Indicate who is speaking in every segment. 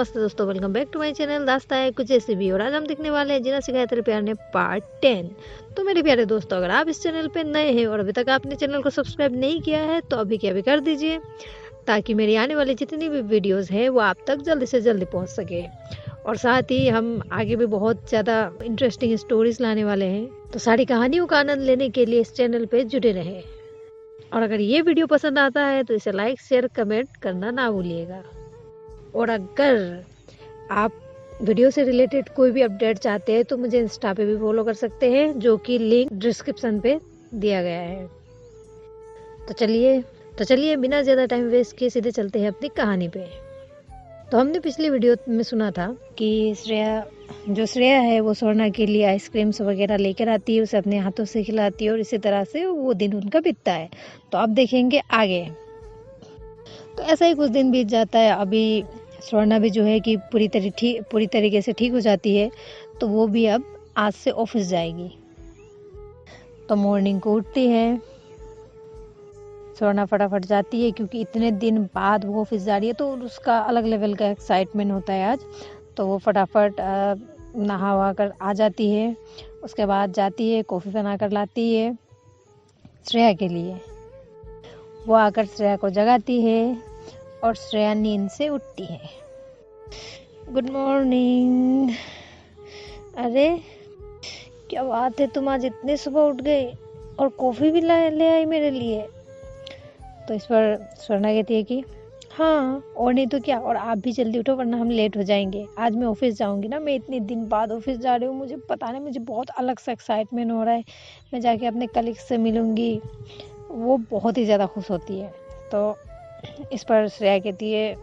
Speaker 1: नमस्ते दोस्तों, welcome back to my channel दास्ता है कुछ ऐसी भी। और आज हम देखने वाले हैं जीना सिखाया तेरे प्यार ने पार्ट 10। तो मेरे प्यारे दोस्तों, अगर आप इस चैनल पे नए हैं और अभी तक आपने चैनल को सब्सक्राइब नहीं किया है तो अभी क्या भी कर दीजिए, ताकि मेरी आने वाली जितनी भी वीडियोज़ है वो आप तक जल्दी से जल्दी पहुँच सके। और साथ ही हम आगे भी बहुत ज़्यादा इंटरेस्टिंग स्टोरीज लाने वाले हैं, तो सारी कहानियों का आनंद लेने के लिए इस चैनल पर जुड़े रहें। और अगर ये वीडियो पसंद आता है तो इसे लाइक शेयर कमेंट करना ना भूलिएगा। और अगर आप वीडियो से रिलेटेड कोई भी अपडेट चाहते हैं तो मुझे इंस्टा पे भी फॉलो कर सकते हैं, जो कि लिंक डिस्क्रिप्शन पे दिया गया है। तो चलिए बिना ज़्यादा टाइम वेस्ट किए सीधे चलते हैं अपनी कहानी पे। तो हमने पिछली वीडियो में सुना था कि श्रेया है वो स्वर्णा के लिए आइसक्रीम्स वगैरह लेकर आती है, उसे अपने हाथों से खिलाती है और इसी तरह से वो दिन उनका बीतता है। तो अब देखेंगे आगे। तो ऐसा ही कुछ दिन बीत जाता है। अभी स्वर्णा भी जो है कि पूरी तरीके से ठीक हो जाती है, तो वो भी अब आज से ऑफिस जाएगी। तो मॉर्निंग को उठती है स्वर्णा, फटाफट जाती है क्योंकि इतने दिन बाद वो ऑफिस जा रही है, तो उसका अलग लेवल का एक्साइटमेंट होता है आज। तो वो फटाफट नहा वहा कर आ जाती है। उसके बाद जाती है, कॉफ़ी बना कर लाती है श्रेया के लिए। वो आकर श्रेया को जगाती है और श्रेया नींद से उठती है। Good morning. अरे क्या बात है, तुम आज इतने सुबह उठ गए और कॉफ़ी भी ले आई मेरे लिए। तो इस पर स्वर्णा कहती है कि हाँ, और नहीं तो क्या, और आप भी जल्दी उठो वरना हम लेट हो जाएंगे। आज मैं ऑफिस जाऊंगी ना, मैं इतने दिन बाद ऑफिस जा रही हूँ, मुझे पता नहीं, मुझे बहुत अलग सा एक्साइटमेंट हो रहा है। मैं जाके अपने कलीग्स से मिलूंगी। वो बहुत ही ज़्यादा खुश होती है। तो इस पर श्रेया कहती है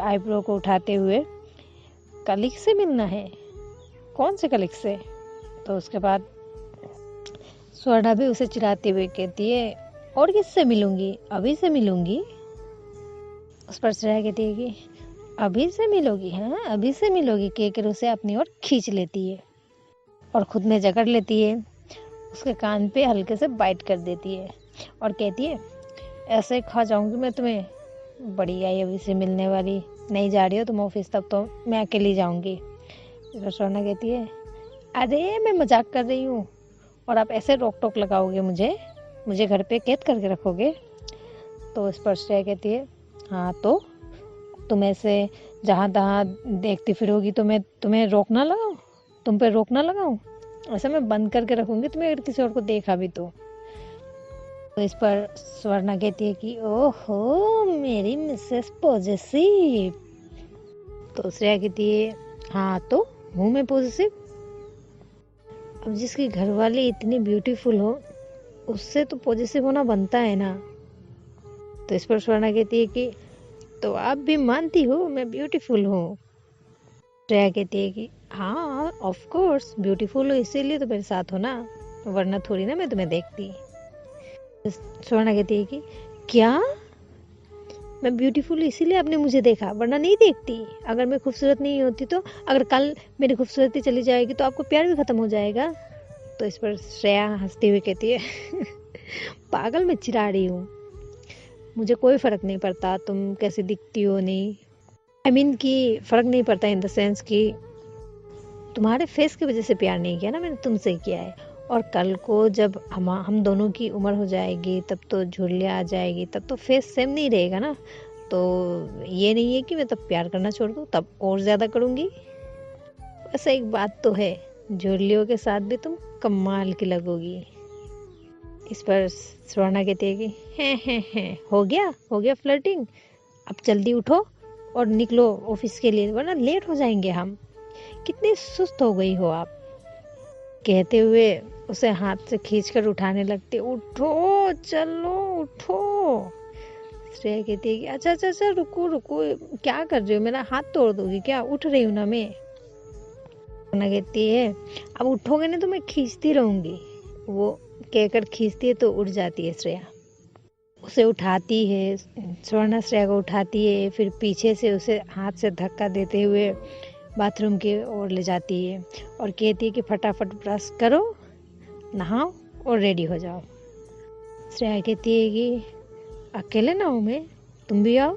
Speaker 1: आईब्रो को उठाते हुए, कलीग से मिलना है? कौन से कलीग से? तो उसके बाद स्वर्णा भी उसे चिढ़ाते हुए कहती है और किससे मिलूंगी, अभी से मिलूंगी। उस पर श्रेया कहती है कि अभी से मिलोगी? हाँ, अभी से मिलोगी, कहकर उसे अपनी ओर खींच लेती है और खुद में जकड़ लेती है। उसके कान पे हल्के से बाइट कर देती है और कहती है ऐसे खा जाऊंगी मैं तुम्हें। बड़ी आई अभी से मिलने वाली, नहीं जा रही हो तुम ऑफिस, तब तो मैं अकेली जाऊंगी। स्वर्णा कहती है अरे मैं मजाक कर रही हूँ, और आप ऐसे रोक टोक लगाओगे मुझे घर पे कैद करके रखोगे? तो इस पर श्रेया कहती है हाँ, तो तुम ऐसे जहाँ तहाँ देखती फिरोगी तो मैं तुम्हें रोक ना लगाऊं, तुम पे रोक ना लगाऊं? ऐसा मैं बंद करके रखूंगी तुम्हें अगर किसी और को देखा भी तो। इस पर स्वर्णा कहती है कि ओहो मेरी मिसेस पॉजेसिव। तो श्रेया कहती है हाँ, तो हूँ मैं पॉजेसिव। अब जिसकी घरवाली इतनी ब्यूटीफुल हो उससे तो पॉजेसिव होना बनता है ना। तो इस पर स्वर्णा कहती है कि तो आप भी मानती हो मैं ब्यूटीफुल हूँ? श्रेया कहती है कि हाँ ऑफ कोर्स, ब्यूटीफुल हो इसीलिए तो मेरे साथ हो ना, वरना थोड़ी ना मैं तुम्हें देखती। स्वर्णा कहती है कि क्या, मैं ब्यूटीफुल इसीलिए आपने मुझे देखा वरना नहीं देखती? अगर मैं खूबसूरत नहीं होती तो, अगर कल मेरी खूबसूरती चली जाएगी तो आपको प्यार भी खत्म हो जाएगा? तो इस पर श्रेया हंसती हुई कहती है पागल, मैं चिढ़ा रही हूँ, मुझे कोई फ़र्क नहीं पड़ता तुम कैसे दिखती हो, नहीं आई मीन कि फ़र्क नहीं पड़ता इन द सेंस कि तुम्हारे फेस की वजह से प्यार नहीं किया ना मैंने, तुमसे किया है। और कल को जब हम दोनों की उम्र हो जाएगी, तब तो झुर्रियाँ आ जाएगी, तब तो फेस सेम नहीं रहेगा ना। तो ये नहीं है कि मैं तब प्यार करना छोड़ दूँ, तब और ज़्यादा करूँगी। वैसे एक बात तो है, झुर्रियों के साथ भी तुम कमाल की लगोगी। इस पर स्वर्णा कहती है कि हैं हो गया फ्लर्टिंग, अब जल्दी उठो और निकलो ऑफिस के लिए वरना लेट हो जाएंगे हम। कितनी सुस्त हो गई हो आप? कहते हुए उसे हाथ से खींचकर उठाने लगते। उठो, चलो उठो। श्रेया कहती है कि अच्छा रुको क्या कर रही हो, मेरा हाथ तोड़ दोगी क्या? उठ रही हूँ ना मैं। कहती है अब उठोगे ना तो मैं खींचती रहूंगी। वो कहकर खींचती है तो उठ जाती है श्रेया। उसे उठाती है, स्वर्णा श्रेया को उठाती है, फिर पीछे से उसे हाथ से धक्का देते हुए बाथरूम की ओर ले जाती है और कहती है कि फटाफट ब्रश करो, नहाओ और रेडी हो जाओ। श्रेया कहती है कि अकेले ना हूँ मैं, तुम भी आओ।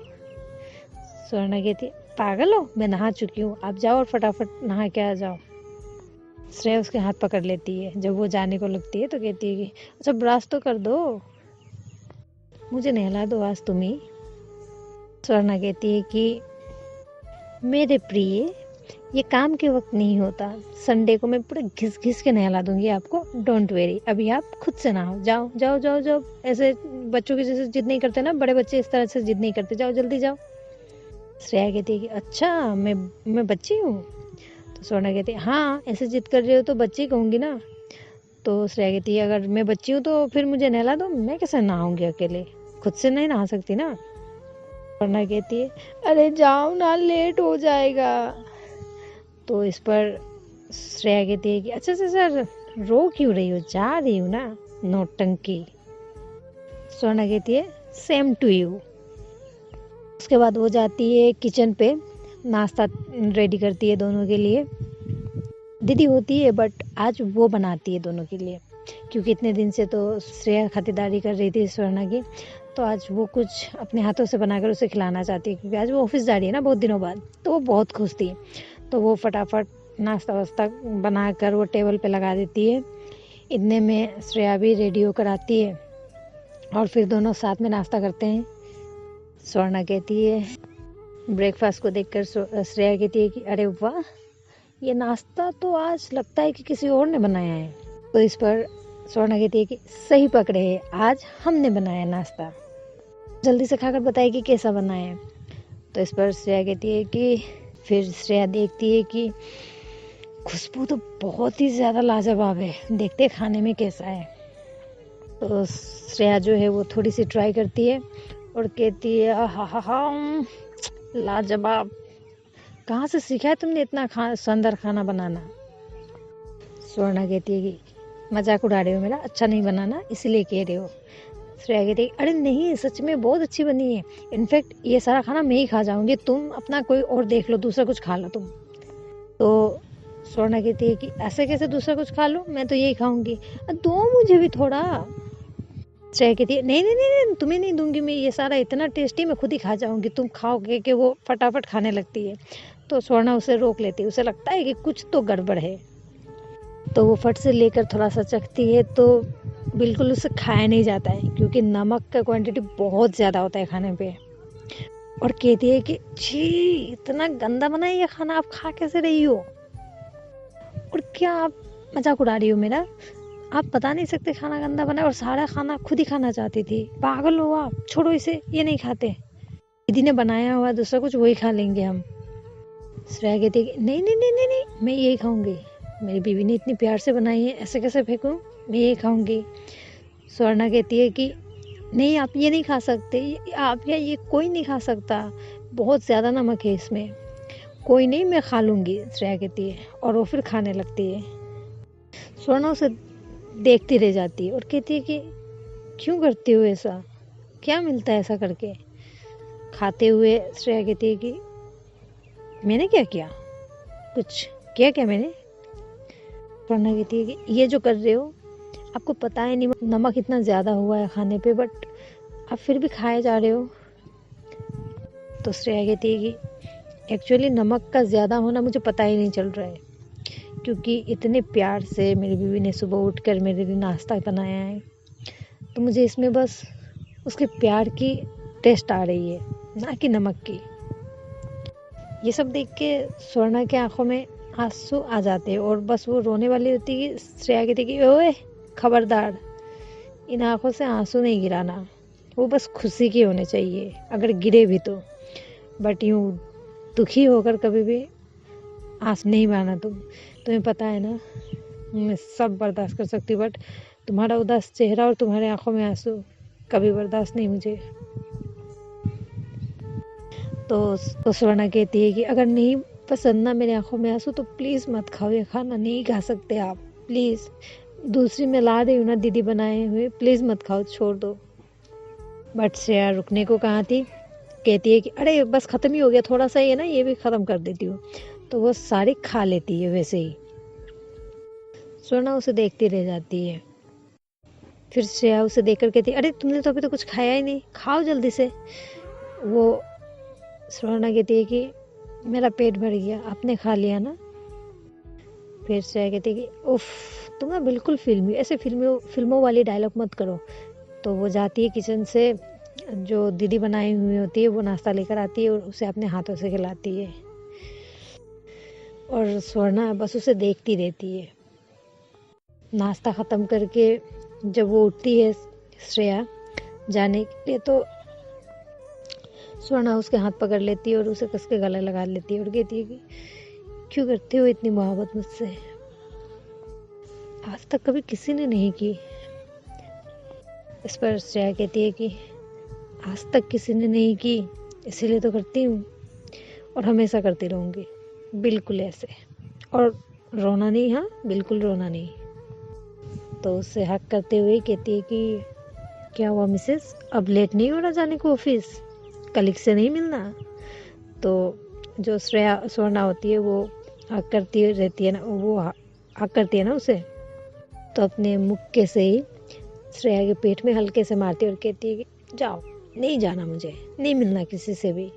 Speaker 1: स्वर्णा कहती है पागल हो, मैं नहा चुकी हूँ, आप जाओ और फटाफट नहा के आ जाओ। श्रेया उसके हाथ पकड़ लेती है। जब वो जाने को लगती है तो कहती है कि अच्छा ब्रश तो कर दो, मुझे नहला दो आज तुम ही। स्वर्णा कहती है कि मेरे प्रिय, ये काम के वक्त नहीं होता, संडे को मैं पूरे घिस घिस के नहला दूंगी आपको, डोंट वेरी, अभी आप खुद से नहाओ, जाओ जाओ जाओ जाओ। ऐसे बच्चों की जैसे जिद नहीं करते ना, बड़े बच्चे इस तरह से जिद नहीं करते, जाओ जल्दी जाओ। श्रेया कहती है कि अच्छा मैं बच्ची हूँ। तो स्वर्णा कहती है हाँ, ऐसे जिद कर रहे हो तो बच्ची कहूँगी ना। तो श्रेया कहती है अगर मैं बच्ची हूँ तो फिर मुझे नहला दो, मैं कैसे नहाऊंगी अकेले, खुद से नहीं नहा सकती ना। स्वर्णा कहती है अरे जाओ ना, लेट हो जाएगा। तो इस पर श्रेया कहती है कि अच्छा सर, रो क्यों रही हो, जा रही हूँ ना, नौटंकी। स्वर्णा कहती है सेम टू यू। उसके बाद वो जाती है किचन पे, नाश्ता रेडी करती है दोनों के लिए। दीदी होती है बट आज वो बनाती है दोनों के लिए, क्योंकि इतने दिन से तो श्रेया खातिरदारी कर रही थी स्वर्णा की, तो आज वो कुछ अपने हाथों से बनाकर उसे खिलाना चाहती है, क्योंकि आज वो ऑफिस जा रही है ना बहुत दिनों बाद, तो वो बहुत खुश थी। तो वो फटाफट नाश्ता वास्ता बनाकर वो टेबल पे लगा देती है। इतने में श्रेया भी रेडी होकर आती है और फिर दोनों साथ में नाश्ता करते हैं। स्वर्णा कहती है, ब्रेकफास्ट को देखकर श्रेया कहती है कि अरे वाह, ये नाश्ता तो आज लगता है कि किसी और ने बनाया है। तो इस पर स्वर्णा कहती है कि सही पकड़े हैं, आज हमने बनाया नाश्ता, जल्दी से खाकर बताइए कि कैसा बना है। तो इस पर श्रेया कहती है कि फिर श्रेया देखती है कि खुशबू तो बहुत ही ज़्यादा लाजवाब है, देखते खाने में कैसा है। तो श्रेया जो है वो थोड़ी सी ट्राई करती है और कहती है हा लाजवाब, कहाँ से सीखा है तुमने इतना शानदार खाना बनाना। स्वर्णा कहती है कि मजाक उड़ा रहे हो मेरा, अच्छा नहीं बनाना इसलिए कह रहे हो। श्रेया कहती है अरे नहीं, सच में बहुत अच्छी बनी है, इनफैक्ट ये सारा खाना मैं ही खा जाऊंगी, तुम अपना कोई और देख लो, दूसरा कुछ खा लो तुम। तो स्वर्णा कहती है कि ऐसे कैसे दूसरा कुछ खा लो, मैं तो यही खाऊंगी, दो मुझे भी थोड़ा। श्रेया कहती है नहीं नहीं नहीं नहीं, तुम्हें नहीं दूंगी मैं, ये सारा इतना टेस्टी, मैं खुद ही खा जाऊंगी, तुम खाओगे। कि वो फटाफट खाने लगती है। तो स्वर्णा उसे रोक लेती है, उसे लगता है कि कुछ तो गड़बड़ है। तो वो फट से लेकर थोड़ा सा चखती है तो बिल्कुल उसे खाया नहीं जाता है, क्योंकि नमक का क्वांटिटी बहुत ज़्यादा होता है खाने पे। और कहती है कि छी, इतना गंदा बना है ये खाना, आप खा कैसे रही हो, और क्या आप मजाक उड़ा रही हो मेरा, आप बता नहीं सकते खाना गंदा बना है, और सारा खाना खुद ही खाना चाहती थी, पागल हो आप, छोड़ो इसे, ये नहीं खाते, दीदी ने बनाया हुआ दूसरा कुछ वही खा लेंगे हम। श्रेया कहती है कि नहीं नहीं नहीं नहीं नहीं, मैं यही खाऊंगी, मेरी बीवी ने इतनी प्यार से बनाई है, ऐसे कैसे फेंकूं, मैं ये खाऊंगी। स्वर्णा कहती है कि नहीं, आप ये नहीं खा सकते, आप या ये कोई नहीं खा सकता, बहुत ज़्यादा नमक है इसमें। कोई नहीं, मैं खा लूँगी, श्रेया कहती है, और वो फिर खाने लगती है। स्वर्णा उसे देखती रह जाती है और कहती है कि क्यों करती हो ऐसा, क्या मिलता है ऐसा करके। खाते हुए श्रेया कहती है कि मैंने क्या किया, कुछ किया क्या मैंने। स्वर्णा कहती है कि ये जो कर रहे हो, आपको पता है नहीं नमक इतना ज़्यादा हुआ है खाने पे, बट आप फिर भी खाए जा रहे हो। तो श्रेया कहती है कि एक्चुअली नमक का ज़्यादा होना मुझे पता ही नहीं चल रहा है, क्योंकि इतने प्यार से मेरी बीवी ने सुबह उठकर मेरे लिए नाश्ता बनाया है, तो मुझे इसमें बस उसके प्यार की टेस्ट आ रही है, ना कि नमक की। ये सब देख के स्वर्णा की आंखों में आंसू आ जाते हैं और बस वो रोने वाली होती है। श्रेया कहती कि ओए खबरदार, इन आंखों से आंसू नहीं गिराना, वो बस खुशी के होने चाहिए, अगर गिरे भी तो, बट यूँ दुखी होकर कभी भी आंसू नहीं बहाना। तुम्हें पता है ना, मैं सब बर्दाश्त कर सकती हूँ, बट तुम्हारा उदास चेहरा और तुम्हारे आंखों में आंसू कभी बर्दाश्त नहीं मुझे। तो स्वर्णा कहती है कि अगर नहीं पसंद ना मेरी आंखों में आंसू तो प्लीज़ मत खाओ, ये खाना नहीं खा सकते आप, प्लीज़, दूसरी मैं ला रही हूँ ना दीदी बनाए हुए, प्लीज़ मत खाओ, छोड़ दो। बट श्रेया रुकने को कहाँ थी, कहती है कि अरे बस ख़त्म ही हो गया, थोड़ा सा ही है ना, ये भी ख़त्म कर देती हूँ। तो वो सारी खा लेती है वैसे ही। स्वर्णा उसे देखती रह जाती है। फिर श्रेया उसे देखकर कहती है अरे तुमने तो अभी तो कुछ खाया ही नहीं, खाओ जल्दी से। वो स्वर्णा कहती है कि मेरा पेट भर गया, आपने खा लिया ना। फिर श्रेया कहती कि उफ, तुम ना बिल्कुल फिल्मी, ऐसे फिल्मों वाली डायलॉग मत करो। तो वो जाती है किचन से, जो दीदी बनाई हुई होती है वो नाश्ता लेकर आती है और उसे अपने हाथों से खिलाती है। और स्वर्णा बस उसे देखती रहती है। नाश्ता ख़त्म करके जब वो उठती है श्रेया जाने के लिए, तो स्वर्णा उसके हाथ पकड़ लेती है और उसे कस के गले लगा लेती है और कहती है कि क्यों करते हो इतनी मोहब्बत मुझसे, आज तक कभी किसी ने नहीं की। इस पर श्रेया कहती है कि आज तक किसी ने नहीं की, इसीलिए तो करती हूँ और हमेशा करती रहूँगी, बिल्कुल ऐसे। और रोना नहीं, हाँ बिल्कुल रोना नहीं। तो उससे हक करते हुए कहती है कि क्या हुआ मिसेस, अब लेट नहीं हो रहा जाने को ऑफिस, कलीग से नहीं मिलना। तो जो स्वर्णा होती है वो हक करती रहती है ना, वो हक करती है ना उसे, तो अपने मुक्के से ही श्रेया के पेट में हल्के से मारती है और कहती है कि जाओ, नहीं जाना, मुझे नहीं मिलना किसी से भी,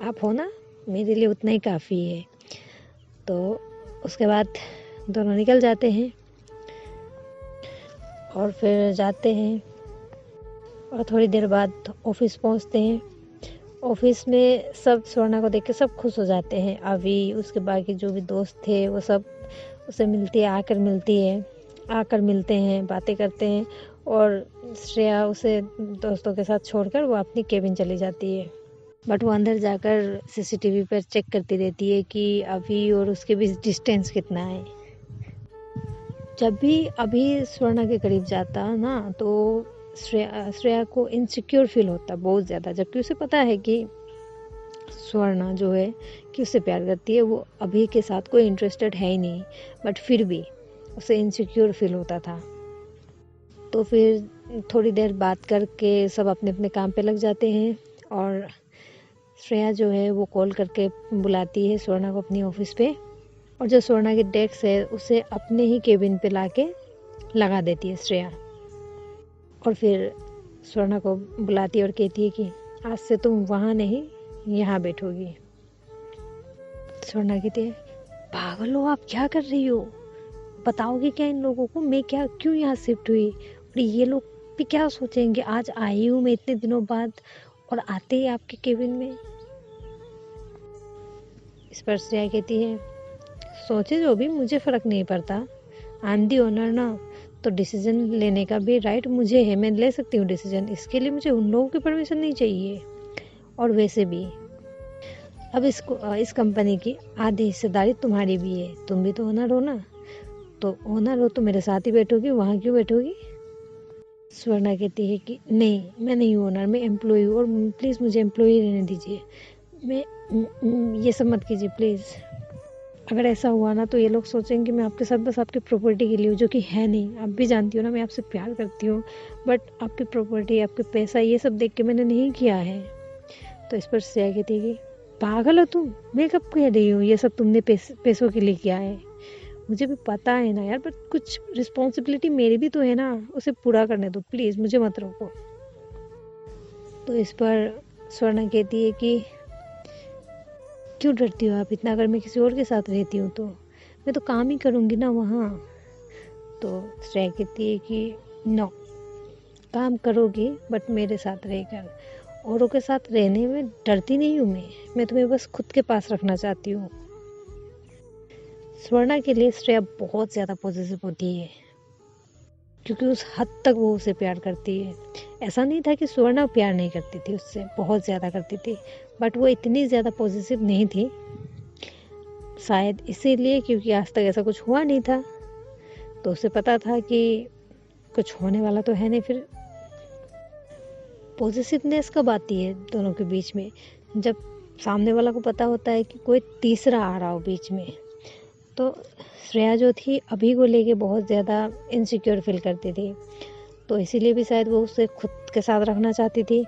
Speaker 1: आप हो ना, मेरे लिए उतना ही काफ़ी है। तो उसके बाद दोनों निकल जाते हैं और फिर जाते हैं और थोड़ी देर बाद ऑफिस पहुंचते हैं। ऑफिस में सब स्वर्णा को देख के सब खुश हो जाते हैं। अभी उसके बाकी जो भी दोस्त थे वो सब उसे आकर मिलते हैं, बातें करते हैं। और श्रेया उसे दोस्तों के साथ छोड़कर वो अपनी केबिन चली जाती है। बट वो अंदर जाकर सीसीटीवी पर चेक करती रहती है कि अभी और उसके बीच डिस्टेंस कितना है। जब भी अभी स्वर्णा के करीब जाता ना, तो श्रेया को इनसिक्योर फील होता बहुत ज़्यादा, जबकि उसे पता है कि स्वर्णा जो है कि उससे प्यार करती है, वो अभी के साथ कोई इंटरेस्टेड है ही नहीं, बट फिर भी उसे इनसिक्योर फील होता था। तो फिर थोड़ी देर बात करके सब अपने अपने काम पे लग जाते हैं और श्रेया जो है वो कॉल करके बुलाती है स्वर्णा को अपनी ऑफिस पे, और जो स्वर्णा की डेस्क है उसे अपने ही केबिन पे लाके लगा देती है श्रेया। और फिर स्वर्णा को बुलाती है और कहती है कि आज से तुम वहाँ नहीं, यहाँ बैठोगी। स्वर्णा कहती है पागल हो आप, क्या कर रही हो, बताओगे क्या इन लोगों को, मैं क्या क्यों यहाँ शिफ्ट हुई, और ये लोग भी क्या सोचेंगे, आज आई हूँ मैं इतने दिनों बाद और आते ही आपके केबिन में। इस पर श्रेया कहती है सोचे जो भी, मुझे फ़र्क नहीं पड़ता, आई एम दी ओनर ना, तो डिसीजन लेने का भी राइट मुझे है, मैं ले सकती हूँ डिसीजन, इसके लिए मुझे उन लोगों की परमिशन नहीं चाहिए। और वैसे भी अब इस कंपनी की आधी हिस्सेदारी तुम्हारी भी है, तुम भी तो ओनर हो ना, तो ओनर हो तो मेरे साथ ही बैठोगी, वहाँ क्यों बैठोगी। स्वर्णा कहती है कि नहीं, मैं नहीं हूँ ओनर, मैं एम्प्लॉई हूँ, और प्लीज़ मुझे एम्प्लॉई रहने दीजिए, मैं ये सब मत कीजिए प्लीज़। अगर ऐसा हुआ ना तो ये लोग सोचेंगे मैं आपके साथ बस आपकी प्रॉपर्टी के लिए हूँ, जो कि है नहीं। आप भी जानती हो ना मैं आपसे प्यार करती हूँ, बट आपकी प्रॉपर्टी, आपके पैसा, ये सब देख के मैंने नहीं किया है। तो इस पर श्रेया कहती है कि पागल हो तुम, मैं कब कह रही हूँ ये सब तुमने पैसों के लिए किया है, मुझे भी पता है ना यार, बट कुछ रिस्पॉन्सिबिलिटी मेरी भी तो है ना, उसे पूरा करने दो प्लीज़, मुझे मत रोको। तो इस पर स्वर्णा कहती है कि क्यों डरती हो आप इतना, अगर मैं किसी और के साथ रहती हूँ तो मैं तो काम ही करूँगी ना वहाँ। तो श्रेया कहती है कि नो, काम करोगी बट मेरे साथ रहकर, औरों के साथ रहने में डरती नहीं हूँ मैं तुम्हें बस खुद के पास रखना चाहती हूँ। स्वर्णा के लिए श्रेया बहुत ज़्यादा पॉजिटिव होती है, क्योंकि उस हद तक वो उसे प्यार करती है। ऐसा नहीं था कि स्वर्णा प्यार नहीं करती थी उससे, बहुत ज़्यादा करती थी, बट वो इतनी ज़्यादा पॉजिटिव नहीं थी, शायद इसीलिए क्योंकि आज तक ऐसा कुछ हुआ नहीं था, तो उसे पता था कि कुछ होने वाला तो है नहीं। फिर पॉजिटिवनेस कब आती है दोनों के बीच में, जब सामने वाला को पता होता है कि कोई तीसरा आ रहा हो बीच में। तो श्रेया जो थी अभी को लेके बहुत ज़्यादा इनसिक्योर फील करती थी, तो इसीलिए भी शायद वो उसे खुद के साथ रखना चाहती थी।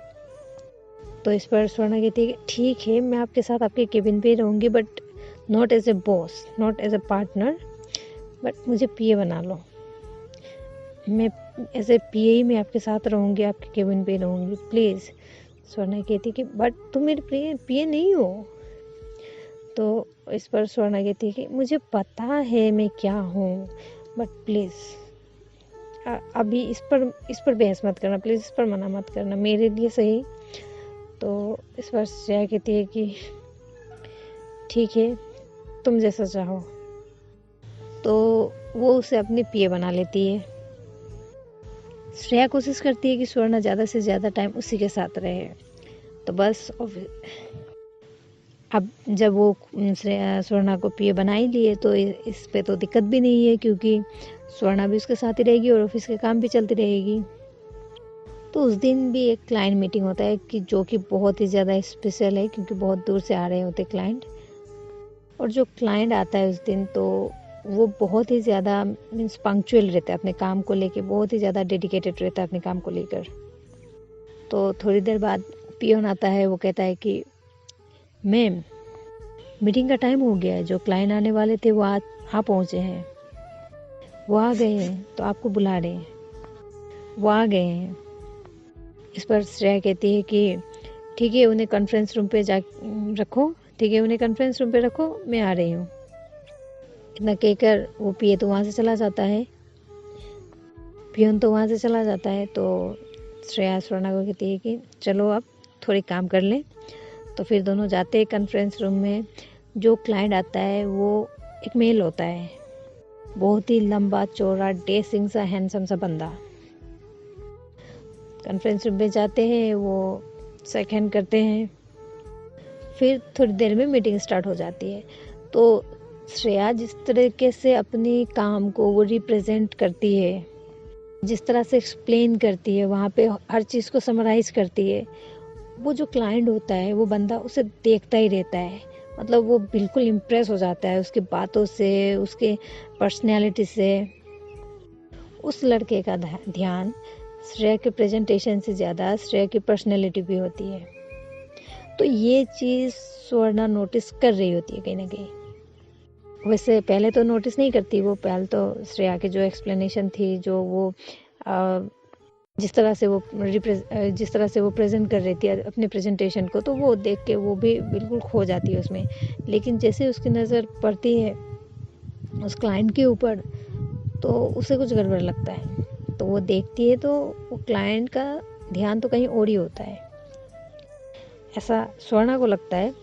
Speaker 1: तो इस पर स्वर्णा कहती है कि ठीक है, मैं आपके साथ आपके केबिन पे ही रहूँगी, but not as a boss, not as a partner, but मुझे पीए बना लो, मैं एज ए पीए ही मैं आपके साथ रहूँगी, आपके केबिन पे रहूँगी प्लीज़। स्वर्णा कहती कि बट तुम मेरे पीए नहीं हो। तो इस पर स्वर्णा कहती है कि मुझे पता है मैं क्या हूँ, बट प्लीज़ अभी इस पर बहस मत करना, प्लीज़ इस पर मना मत करना, मेरे लिए सही। तो इस पर श्रेया कहती है कि ठीक है, तुम जैसा चाहो। तो वो उसे अपनी पीए बना लेती है। श्रेया कोशिश करती है कि स्वर्णा ज़्यादा से ज़्यादा टाइम उसी के साथ रहे। तो बस अब जब वो स्वर्णा को पीए बना ही लिए तो इस पे तो दिक्कत भी नहीं है, क्योंकि स्वर्णा भी उसके साथ ही रहेगी और ऑफिस के काम भी चलती रहेगी। तो उस दिन भी एक क्लाइंट मीटिंग होता है कि जो कि बहुत ही ज़्यादा स्पेशल है, क्योंकि बहुत दूर से आ रहे होते क्लाइंट। और जो क्लाइंट आता है उस दिन, तो वो बहुत ही ज़्यादा मीन्स पंक्चुअल रहता है अपने काम को लेके, बहुत ही ज़्यादा डेडिकेटेड रहता है अपने काम को लेकर। तो थोड़ी देर बाद पियोन आता है, वो कहता है कि मैम, मीटिंग का टाइम हो गया है, जो क्लाइंट आने वाले थे वो आ पहुँचे हैं, वो आ गए हैं, तो आपको बुला रहे हैं, वो आ गए हैं। इस पर श्रेया कहती है कि ठीक है, उन्हें कॉन्फ्रेंस रूम पे जा रखो, ठीक है, उन्हें कॉन्फ्रेंस रूम पे रखो, मैं आ रही हूँ। इतना कहकर वो पिए तो वहाँ से चला जाता है, पियोन तो वहाँ से चला जाता है। तो श्रेया स्वर्णा को कहती है कि चलो अब थोड़ी काम कर लें। तो फिर दोनों जाते हैं कॉन्फ्रेंस रूम में। जो क्लाइंट आता है वो एक मेल होता है, बहुत ही लंबा चौड़ा डेसिंग सा हैंडसम सा बंदा। कॉन्फ्रेंस रूम में जाते हैं, वो शेक हैंड करते हैं, फिर थोड़ी देर में मीटिंग स्टार्ट हो जाती है। तो श्रेया जिस तरीके से अपनी काम को वो रिप्रेजेंट करती है, जिस तरह से एक्सप्लेन करती है, वहाँ पे हर चीज़ को समराइज करती है, वो जो क्लाइंट होता है वो बंदा उसे देखता ही रहता है। मतलब वो बिल्कुल इम्प्रेस हो जाता है उसकी बातों से, उसके पर्सनैलिटी से। उस लड़के का ध्यान श्रेया के प्रेजेंटेशन से ज़्यादा श्रेया की पर्सनैलिटी भी होती है। तो ये चीज़ स्वर्णा नोटिस कर रही होती है कहीं ना कहीं। वैसे पहले तो नोटिस नहीं करती वो, पहले तो श्रेया की जो एक्सप्लेनेशन थी, जो वो जिस तरह से वो प्रेजेंट कर रही थी अपने प्रेजेंटेशन को, तो वो देख के वो भी बिल्कुल खो जाती है उसमें। लेकिन जैसे उसकी नज़र पड़ती है उस क्लाइंट के ऊपर, तो उसे कुछ गड़बड़ लगता है। तो वो देखती है तो वो क्लाइंट का ध्यान तो कहीं और ही होता है, ऐसा स्वर्णा को लगता है।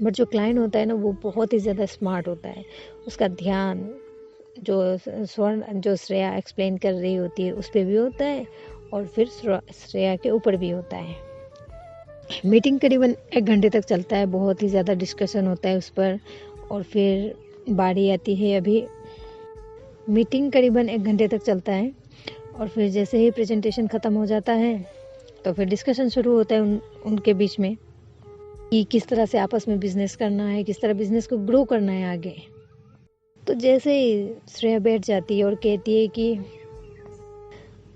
Speaker 1: बट जो क्लाइंट होता है ना, वो बहुत ही ज़्यादा स्मार्ट होता है। उसका ध्यान जो श्रेया एक्सप्लेन कर रही होती है उस पर भी होता है, और फिर श्रेया के ऊपर भी होता है। मीटिंग करीबन 1 घंटे तक चलता है, बहुत ही ज़्यादा डिस्कशन होता है उस पर। और फिर बारी आती है, अभी मीटिंग करीबन 1 घंटे तक चलता है, और फिर जैसे ही प्रेजेंटेशन ख़त्म हो जाता है तो फिर डिस्कशन शुरू होता है उनके बीच में कि किस तरह से आपस में बिजनेस करना है, किस तरह बिजनेस को ग्रो करना है आगे। तो जैसे ही श्रेया बैठ जाती है और कहती है कि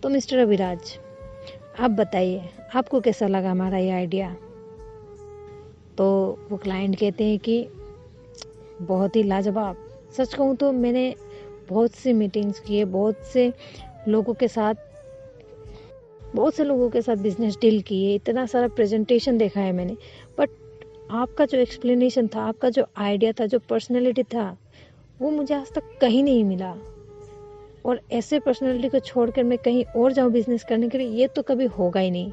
Speaker 1: तो मिस्टर अभिराज, आप बताइए आपको कैसा लगा हमारा ये आइडिया। तो वो क्लाइंट कहते हैं कि बहुत ही लाजवाब। सच कहूँ तो मैंने बहुत सी मीटिंग्स की है, बहुत से लोगों के साथ बिजनेस डील की है, इतना सारा प्रेजेंटेशन देखा है मैंने, बट आपका जो एक्सप्लेनेशन था, आपका जो आइडिया था, जो पर्सनैलिटी था, वो मुझे आज तक कहीं नहीं मिला। और ऐसे पर्सनैलिटी को छोड़कर मैं कहीं और जाऊँ बिजनेस करने के लिए, ये तो कभी होगा ही नहीं।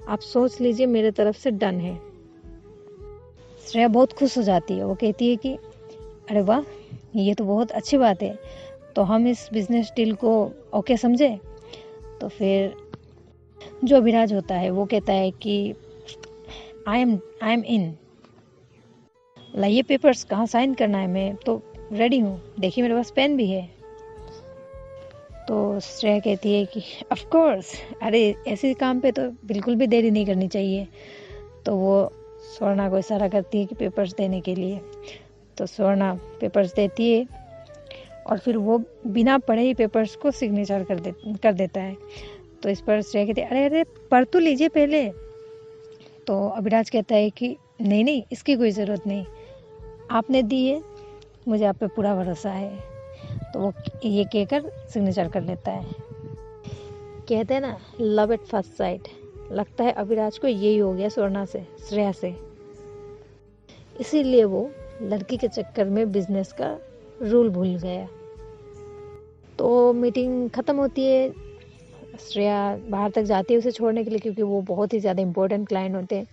Speaker 1: आप सोच लीजिए, मेरे तरफ से डन है। श्रेया बहुत खुश हो जाती है, वो कहती है कि अरे वाह, ये तो बहुत अच्छी बात है, तो हम इस बिजनेस डील को ओके समझे। तो फिर जो अभिराज होता है वो कहता है कि आई एम इन। लाइए पेपर्स, कहाँ साइन करना है, मैं तो रेडी हूँ, देखिए मेरे पास पेन भी है। तो श्रेया कहती है कि ऑफ कोर्स, अरे ऐसे काम पे तो बिल्कुल भी देरी नहीं करनी चाहिए। तो वो स्वर्णा को इशारा करती है कि पेपर्स देने के लिए। तो स्वर्णा पेपर्स देती है, और फिर वो बिना पढ़े ही पेपर्स को सिग्नेचर कर देता है। तो इस पर श्रेया कहती है अरे अरे पढ़ तो लीजिए पहले। तो अभिराज कहता है कि नहीं नहीं, इसकी कोई ज़रूरत नहीं, आपने दी है, मुझे आप पे पूरा भरोसा है। तो वो ये कहकर सिग्नेचर कर लेता है। कहते हैं ना, लव एट फर्स्ट साइट। लगता है अभिराज को यही हो गया स्वर्णा से, श्रेया से, इसीलिए वो लड़की के चक्कर में बिजनेस का रूल भूल गया। तो मीटिंग ख़त्म होती है, श्रेया बाहर तक जाती है उसे छोड़ने के लिए, क्योंकि वो बहुत ही ज़्यादा इम्पोर्टेंट क्लाइंट होते हैं।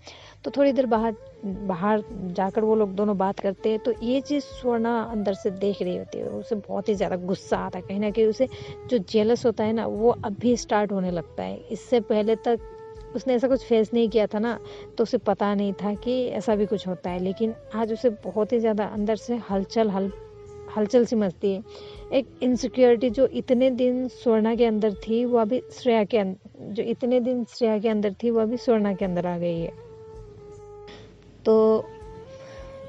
Speaker 1: तो थोड़ी देर बाहर बाहर जाकर वो लोग दोनों बात करते हैं। तो ये चीज़ स्वर्णा अंदर से देख रही होती है, उसे बहुत ही ज़्यादा गुस्सा आता है। कहीं ना कहीं उसे जो जेलस होता है ना, वो अभी स्टार्ट होने लगता है। इससे पहले तक उसने ऐसा कुछ फेस नहीं किया था ना, तो उसे पता नहीं था कि ऐसा भी कुछ होता है। लेकिन आज उसे बहुत ही ज़्यादा अंदर से हलचल सी मचती है। एक इनसिक्योरिटी जो इतने दिन स्वर्णा के अंदर थी, वो अभी श्रेया के जो इतने दिन श्रेया के अंदर थी, वो अभी स्वर्णा के अंदर आ गई है। तो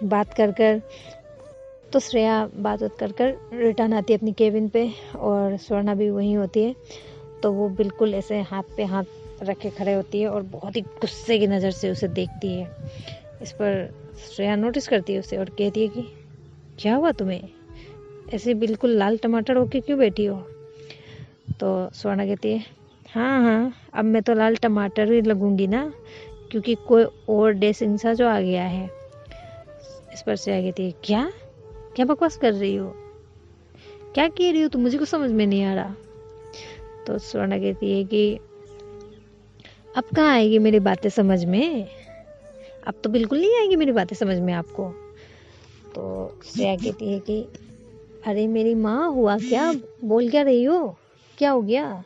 Speaker 1: बात कर कर तो श्रेया बात कर कर रिटर्न आती है अपनी केबिन पे, और स्वर्णा भी वहीं होती है। तो वो बिल्कुल ऐसे हाथ पे हाथ रख के खड़े होती है और बहुत ही गुस्से की नज़र से उसे देखती है। इस पर श्रेया नोटिस करती है उसे और कहती है कि क्या हुआ तुम्हें, ऐसे बिल्कुल लाल टमाटर होके क्यों बैठी हो। तो स्वर्णा कहती है, हाँ हाँ, अब मैं तो लाल टमाटर ही लगूंगी ना, क्योंकि कोई और डेसिंग सा जो आ गया है। इस पर श्रेया कहती है, क्या क्या बकवास कर रही हो, क्या कह रही हो तुम, मुझे कुछ समझ में नहीं आ रहा। तो स्वर्णा कहती है कि अब कहाँ आएगी मेरी बातें समझ में, अब तो बिल्कुल नहीं आएगी मेरी बातें समझ में आपको। तो श्रेया कहती है कि अरे मेरी माँ, हुआ क्या, बोल क्या रही हो, क्या हो गया।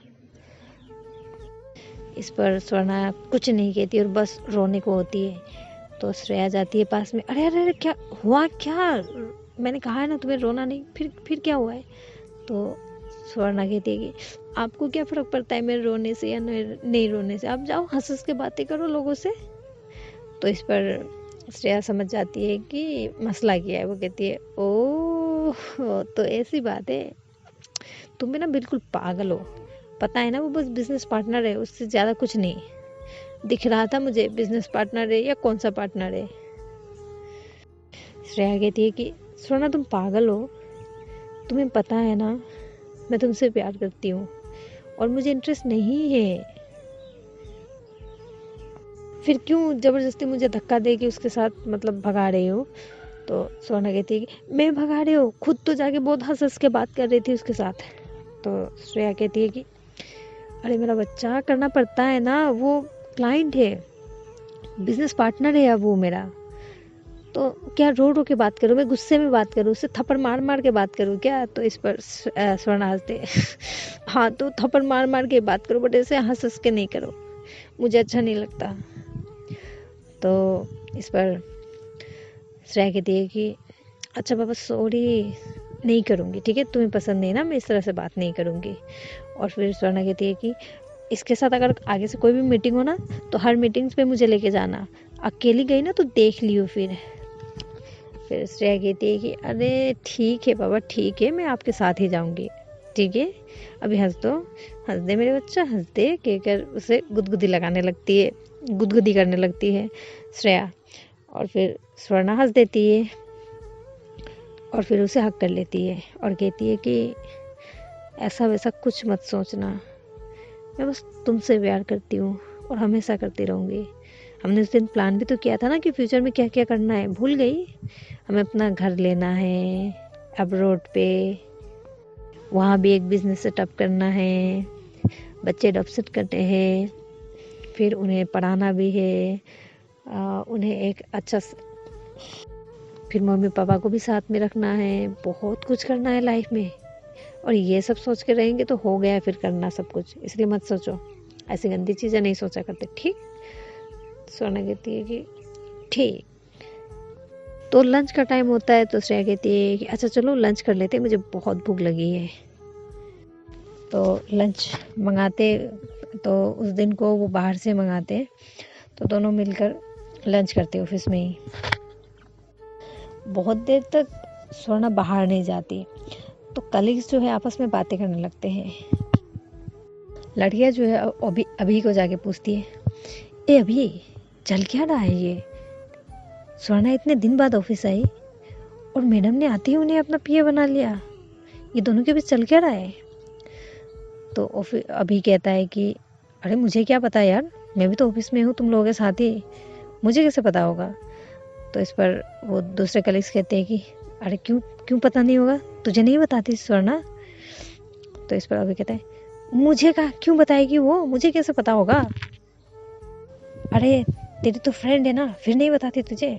Speaker 1: इस पर स्वर्णा कुछ नहीं कहती और बस रोने को होती है। तो श्रेया जाती है पास में, अरे अरे अरे, क्या हुआ, क्या, मैंने कहा है ना तुम्हें रोना नहीं, फिर क्या हुआ है। तो स्वर्णा कहती है कि आपको क्या फ़र्क पड़ता है मेरे रोने से या नहीं रोने से, आप जाओ हंस हंस के बातें करो लोगों से। तो इस पर श्रेया समझ जाती है कि मसला क्या है। वो कहती है, ओह तो ऐसी बात है, तुम भी ना बिल्कुल पागल हो, पता है ना वो बस बिजनेस पार्टनर है, उससे ज़्यादा कुछ नहीं। दिख रहा था मुझे बिजनेस पार्टनर है या कौन सा पार्टनर है। श्रेया कहती है कि स्वर्ण तुम पागल हो, तुम्हें पता है ना मैं तुमसे प्यार करती हूँ और मुझे इंटरेस्ट नहीं है, फिर क्यों ज़बरदस्ती मुझे धक्का दे के उसके साथ मतलब भगा रही हो। तो सोना कहती है कि मैं भगा रही हूँ, खुद तो जाके बहुत हंस हंस के बात कर रही थी उसके साथ। तो श्रेया कहती है कि अरे मेरा बच्चा, करना पड़ता है ना, वो क्लाइंट है, बिजनेस पार्टनर है अब वो मेरा, तो क्या रो रो के बात करूँ, मैं गुस्से में बात करूँ, उससे थप्पड़ मार मार के बात करूँ क्या। तो इस पर स्वर्ण हंसते हाँ तो थप्पड़ मार मार के बात करो, बट ऐसे हंस हंस के नहीं करो, मुझे अच्छा नहीं लगता। तो इस पर श्रेया कहती है कि अच्छा पापा सॉरी, नहीं करूँगी, ठीक है, तुम्हें पसंद नहीं ना, मैं इस तरह से बात नहीं करूँगी। और फिर स्वर्णा कहती है कि इसके साथ अगर आगे से कोई भी मीटिंग हो ना, तो हर मीटिंग्स पे मुझे लेके जाना, अकेली गई ना तो देख लियो। फिर श्रेया कहती है कि अरे ठीक है पापा, ठीक है, मैं आपके साथ ही जाऊँगी, ठीक है, अभी हंस दो, हंस दे मेरे बच्चा, हंस दे, कहकर उसे गुदगुदी करने लगती है श्रेया। और फिर स्वर्णा हंस देती है और फिर उसे हक कर लेती है और कहती है कि ऐसा वैसा कुछ मत सोचना, मैं बस तुमसे प्यार करती हूँ और हमेशा करती रहूँगी। हमने उस दिन प्लान भी तो किया था ना कि फ्यूचर में क्या क्या करना है, भूल गई। हमें अपना घर लेना है अब्रॉड पे, वहाँ भी एक बिजनेस सेटअप करना है, बच्चे अडॉप्शन करने हैं, फिर उन्हें पढ़ाना भी है, उन्हें एक अच्छा, फिर मम्मी पापा को भी साथ में रखना है, बहुत कुछ करना है लाइफ में। और ये सब सोच के रहेंगे तो हो गया फिर करना सब कुछ, इसलिए मत सोचो, ऐसी गंदी चीज़ें नहीं सोचा करते, ठीक। सोना कहती है कि ठीक। तो लंच का टाइम होता है तो श्रेया कहती है कि अच्छा चलो लंच कर लेते हैं, मुझे बहुत भूख लगी है। तो लंच मंगाते, तो उस दिन को वो बाहर से मंगाते, तो दोनों मिलकर लंच करते ऑफिस में ही। बहुत देर तक स्वर्णा बाहर नहीं जाती, तो कलीग्स जो है आपस में बातें करने लगते हैं। लड़कियां जो है अभी को जाके पूछती है, ए अभी चल क्या रहा है ये, स्वर्णा इतने दिन बाद ऑफिस आई और मैडम ने आते ही उन्हें अपना पीए बना लिया, ये दोनों के बीच चल क्या रहा है। तो अभी कहता है कि अरे मुझे क्या पता यार, मैं भी तो ऑफिस में हूँ तुम लोगों के साथ ही, मुझे कैसे पता होगा। तो इस पर वो दूसरे कलीग्स कहते हैं कि अरे क्यों क्यों पता नहीं होगा, तुझे नहीं बताती स्वर्णा? तो इस पर अभी कहता है मुझे कहा क्यों बताएगी वो, मुझे कैसे पता होगा? अरे तेरी तो फ्रेंड है ना, फिर नहीं बताती तुझे?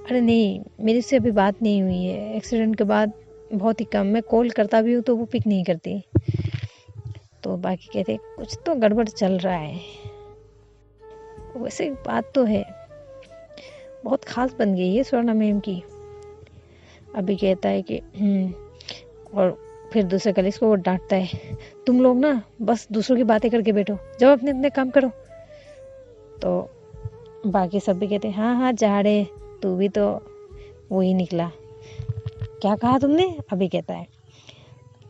Speaker 1: अरे नहीं, मेरी से अभी बात नहीं हुई है, एक्सीडेंट के बाद बहुत ही कम, मैं कॉल करता भी हूँ तो वो पिक नहीं करती। तो बाकी कहते कुछ तो गड़बड़ चल रहा है। वैसे बात तो है, बहुत खास बन गई है स्वर्णा मैम की। अभी कहता है कि और फिर दूसरे कलीग्स को वो डांटता है, तुम लोग ना बस दूसरों की बातें करके बैठो, जब अपने अपने काम करो। तो बाकी सब भी कहते हैं हाँ हाँ जा रहे, तू भी तो वही निकला। क्या कहा तुमने? अभी कहता है।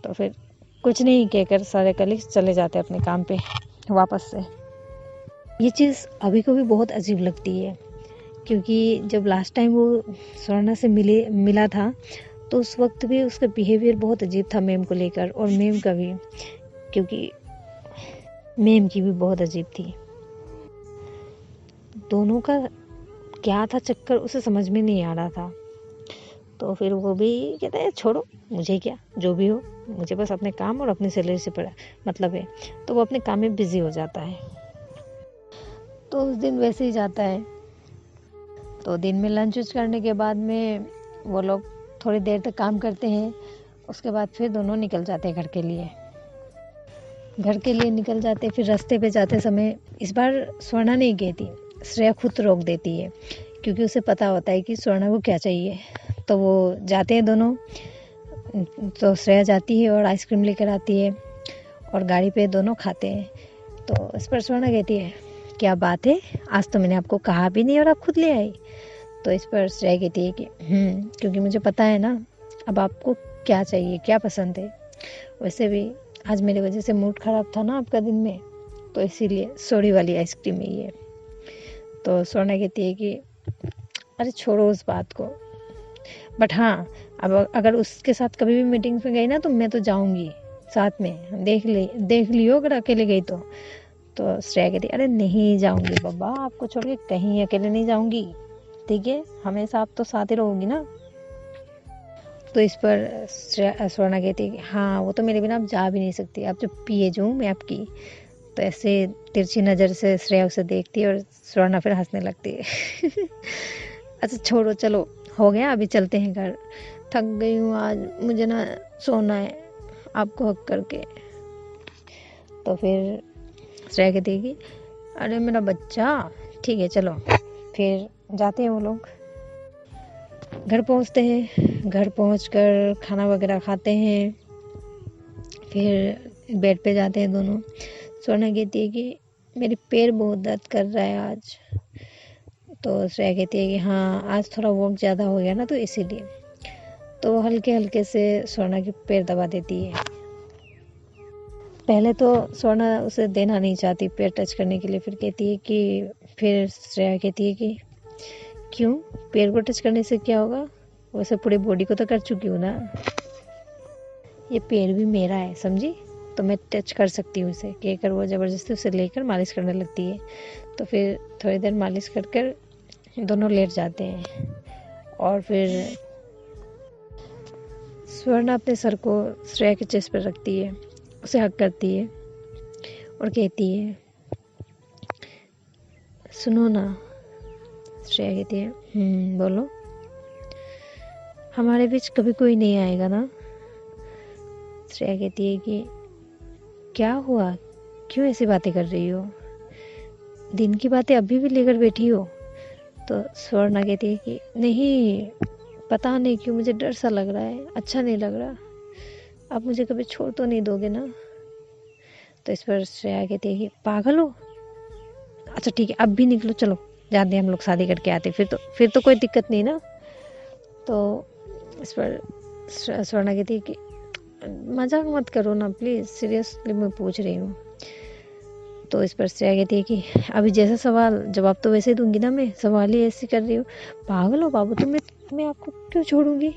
Speaker 1: तो फिर कुछ नहीं कहकर सारे कलीग्स चले जाते हैं अपने काम पे वापस से। ये चीज़ अभी को भी बहुत अजीब लगती है, क्योंकि जब लास्ट टाइम वो स्वर्णा से मिला था तो उस वक्त भी उसका बिहेवियर बहुत अजीब था मैम को लेकर, और मैम का भी, क्योंकि मैम की भी बहुत अजीब थी। दोनों का क्या था चक्कर उसे समझ में नहीं आ रहा था। तो फिर वो भी कहता है छोड़ो, मुझे क्या, जो भी हो, मुझे बस अपने काम और अपनी सैलरी से पड़ा मतलब है। तो वो अपने काम में बिजी हो जाता है। तो उस दिन वैसे ही जाता है। तो दिन में लंच करने के बाद में वो लोग थोड़ी देर तक काम करते हैं, उसके बाद फिर दोनों निकल जाते हैं घर के लिए निकल जाते। फिर रास्ते पे जाते समय इस बार स्वर्णा नहीं कहती, श्रेया खुद रोक देती है, क्योंकि उसे पता होता है कि स्वर्णा को क्या चाहिए। तो वो जाते हैं दोनों। तो श्रेया जाती है और आइसक्रीम लेकर आती है और गाड़ी पे दोनों खाते हैं। तो इस पर स्वर्णा कहती है क्या बात है, आज तो मैंने आपको कहा भी नहीं और आप खुद ले आई। तो इस पर श्रेया कहती है कि क्योंकि मुझे पता है ना अब आपको क्या चाहिए, क्या पसंद है। वैसे भी आज मेरी वजह से मूड ख़राब था ना आपका दिन में, तो इसीलिए सोडी वाली आइसक्रीम है ये। तो स्वर्णा कहती है कि अरे छोड़ो उस बात को, बट हाँ अब अगर उसके साथ कभी भी मीटिंग्स में गई ना तो मैं तो जाऊंगी साथ में, देख लियो अगर अकेले गई तो श्रेया कहती अरे नहीं जाऊंगी बाबा, आपको छोड़ के कहीं अकेले नहीं जाऊंगी, ठीक है, हमेशा आप तो साथ ही रहोगी ना। तो इस पर स्वर्णा कहती है कि हाँ वो तो मेरे बिना आप जा भी नहीं सकती, आप जो पिए जो मैं आपकी। तो ऐसे तिरछी नज़र से श्रेया उसे देखती है और स्वर्णा फिर हंसने लगती है। अच्छा छोड़ो, चलो हो गया, अभी चलते हैं घर, थक गई हूँ आज, मुझे ना सोना है आपको हक करके। तो फिर श्रेया कहती है कि अरे मेरा बच्चा, ठीक है चलो। फिर जाते हैं वो लोग, घर पहुंचते हैं। घर पहुंचकर खाना वगैरह खाते हैं, फिर बेड पे जाते हैं दोनों। स्वर्णा कहती है कि मेरे पैर बहुत दर्द कर रहा है आज। तो श्रेया कहती है कि हाँ आज थोड़ा वॉक ज़्यादा हो गया ना तो इसीलिए। तो वो हल्के हल्के से स्वर्णा के पैर दबा देती है। पहले तो स्वर्णा उसे देना नहीं चाहती पैर टच करने के लिए, फिर कहती है कि फिर श्रेया कहती है कि क्यों, पैर को टच करने से क्या होगा, वैसे पूरी बॉडी को तो कर चुकी हूँ ना, ये पैर भी मेरा है समझी, तो मैं टच कर सकती हूँ इसे, कहकर वो ज़बरदस्ती उसे लेकर मालिश करने लगती है। तो फिर थोड़ी देर मालिश कर कर दोनों लेट जाते हैं और फिर स्वर्णा अपने सर को श्रेया के चेस्ट पर रखती है, उसे हक करती है और कहती है सुनो ना। श्रेया कहती है बोलो। हमारे बीच कभी कोई नहीं आएगा ना? श्रेया कहती है कि क्या हुआ, क्यों ऐसी बातें कर रही हो, दिन की बातें अभी भी लेकर बैठी हो? तो स्वर्णा कहती है कि नहीं, पता नहीं क्यों मुझे डर सा लग रहा है, अच्छा नहीं लग रहा, आप मुझे कभी छोड़ तो नहीं दोगे ना? तो इस पर श्रेया कहती है कि पागल हो, अच्छा ठीक है अब भी निकलो, चलो जाते हैं हम लोग शादी करके आते, फिर तो कोई दिक्कत नहीं ना। तो इस पर स्वर्णा कहती है कि मजाक मत करो ना प्लीज़, सीरियसली मैं पूछ रही हूँ। तो इस पर श्रेया कहती है कि अभी जैसा सवाल जवाब तो वैसे दूंगी ना, मैं सवाल ही ऐसे कर रही हूँ, पागल हो बाबू तुम, मैं आपको क्यों छोड़ूंगी,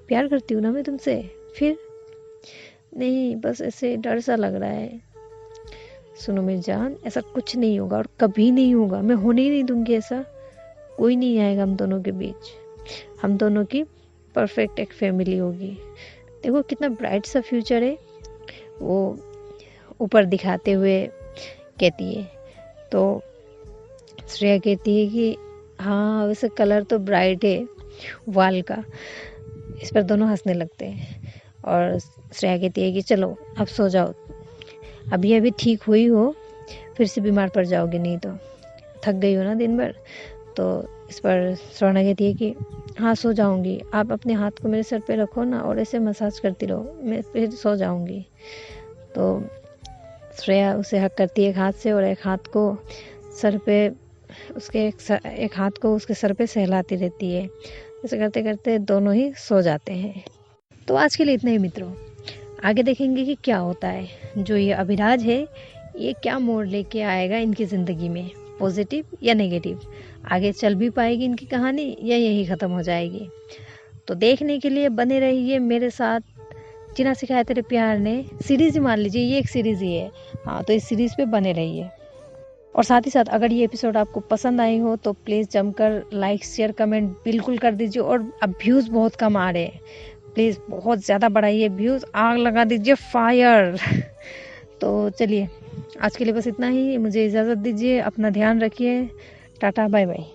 Speaker 1: प्यार करती हूँ ना मैं तुमसे। फिर नहीं बस ऐसे डर सा लग रहा है। सुनो मेरी जान, ऐसा कुछ नहीं होगा और कभी नहीं होगा, मैं होने ही नहीं दूंगी ऐसा। कोई नहीं आएगा हम दोनों के बीच, हम दोनों की परफेक्ट एक फैमिली होगी। देखो कितना ब्राइट सा फ्यूचर है, वो ऊपर दिखाते हुए कहती है। तो श्रेया कहती है कि हाँ वैसे कलर तो ब्राइट है वाल का। इस पर दोनों हंसने लगते हैं और श्रेया कहती है कि चलो अब सो जाओ, अभी अभी ठीक हुई हो, फिर से बीमार पड़ जाओगे, नहीं तो थक गई हो ना दिन भर। तो इस पर स्वर्णा कहती है कि हाँ सो जाऊंगी, आप अपने हाथ को मेरे सर पे रखो ना और ऐसे मसाज करती रहो, मैं फिर सो जाऊंगी। तो श्रेया उसे हक करती है एक हाथ से और एक हाथ को सर पे उसके एक हाथ को उसके सर पे सहलाती रहती है। ऐसे करते करते दोनों ही सो जाते हैं। तो आज के लिए इतना ही मित्रों, आगे देखेंगे कि क्या होता है। जो ये अभिराज है ये क्या मोड़ लेके आएगा इनकी ज़िंदगी में, पॉजिटिव या नेगेटिव, आगे चल भी पाएगी इनकी कहानी या यही ख़त्म हो जाएगी। तो देखने के लिए बने रहिए मेरे साथ। जीना सिखाया तेरे प्यार ने सीरीज़ ही मान लीजिए, ये एक सीरीज़ ही है। हाँ तो इस सीरीज़ पे बने रहिए। और साथ ही साथ अगर ये एपिसोड आपको पसंद आई हो तो प्लीज़ जमकर लाइक शेयर कमेंट बिल्कुल कर दीजिए। और अब व्यूज़ बहुत कम आ रहे हैं, प्लीज़ बहुत ज़्यादा बढ़ाइए व्यूज़, आग लगा दीजिए फायर। तो चलिए आज के लिए बस इतना ही, मुझे इजाज़त दीजिए, अपना ध्यान रखिए, टाटा बाय बाय।